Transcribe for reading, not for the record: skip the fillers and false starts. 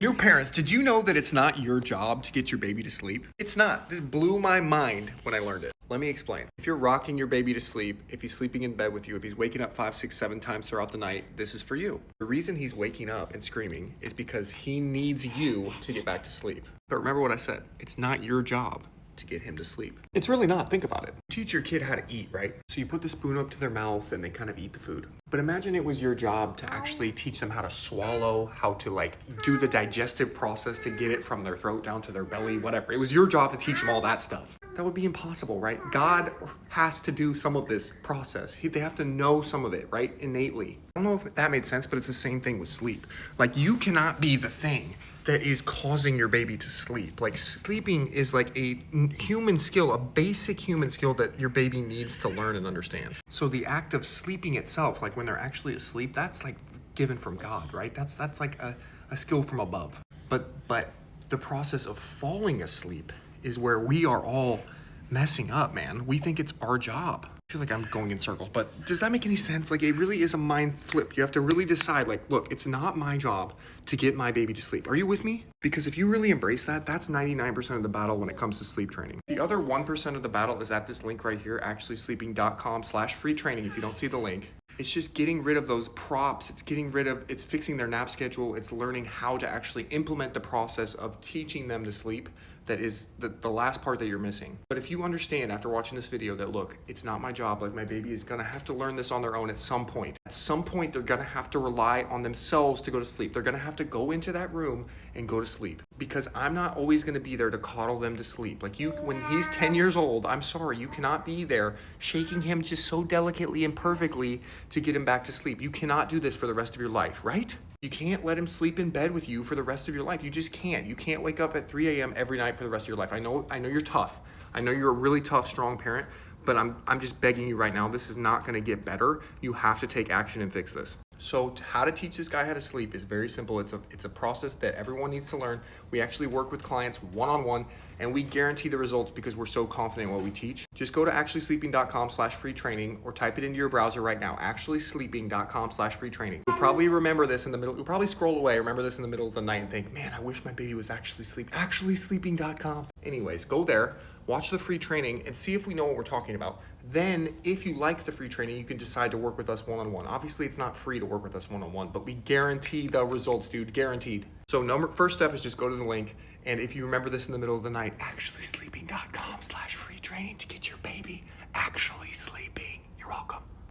New parents, did you know that it's not your job to get your baby to sleep? It's not. This blew my mind when I learned it. Let me explain. If you're rocking your baby to sleep, if he's sleeping in bed with you, if he's waking up 5, 6, 7 times throughout the night, this is for you. The reason he's waking up and screaming is because he needs you to get back to sleep. But remember what I said, it's not your job to get him to sleep. It's really not. Think about it. Teach your kid how to eat, right? So you put the spoon up to their mouth and they kind of eat the food. But imagine it was your job to actually teach them how to swallow, how to do the digestive process to get it from their throat down to their belly, whatever. It was your job to teach them all that stuff. That would be impossible, right? God has to do some of this process. They have to know some of it, right? Innately. I don't know if that made sense, but it's the same thing with sleep. Like, you cannot be the thing that is causing your baby to sleep. Like, sleeping is like a human skill, a basic human skill that your baby needs to learn and understand. So the act of sleeping itself, like when they're actually asleep, that's like given from God, right? That's like a skill from above. But the process of falling asleep is where we are all messing up, man. We think it's our job. I feel like I'm going in circles, but does that make any sense? Like, it really is a mind flip. You have to really decide, like, look, it's not my job to get my baby to sleep. Are you with me? Because if you really embrace that, that's 99% of the battle when it comes to sleep training. The other 1% of the battle is at this link right here, actuallysleeping.com/free training. If you don't see the link, it's just getting rid of those props. It's fixing their nap schedule. It's learning how to actually implement the process of teaching them to sleep. That is the last part that you're missing. But if you understand after watching this video that, look, it's not my job, like, my baby is gonna have to learn this on their own at some point. At some point, they're gonna have to rely on themselves to go to sleep. They're gonna have to go into that room and go to sleep. Because I'm not always gonna be there to coddle them to sleep. Like, when he's 10 years old, I'm sorry, you cannot be there shaking him just so delicately and perfectly to get him back to sleep. You cannot do this for the rest of your life, right? You can't let him sleep in bed with you for the rest of your life. You just can't. You can't wake up at 3 a.m. every night for the rest of your life. I know you're tough. I know you're a really tough, strong parent, but I'm just begging you right now, this is not gonna get better. You have to take action and fix this. So how to teach this guy how to sleep is very simple. It's a process that everyone needs to learn. We actually work with clients one-on-one, and we guarantee the results because we're so confident in what we teach. Just go to actuallysleeping.com/free training or type it into your browser right now, actuallysleeping.com/free training. You'll probably remember this in the middle. You'll probably scroll away, remember this in the middle of the night and think, man, I wish my baby was actually sleeping. Actuallysleeping.com. Anyways, go there, watch the free training, and see if we know what we're talking about. Then, if you like the free training, you can decide to work with us one-on-one. Obviously, it's not free to work with us one-on-one, but we guarantee the results, dude, guaranteed. So first step is just go to the link, and if you remember this in the middle of the night, actuallysleeping.com/free training to get your baby actually sleeping. You're welcome.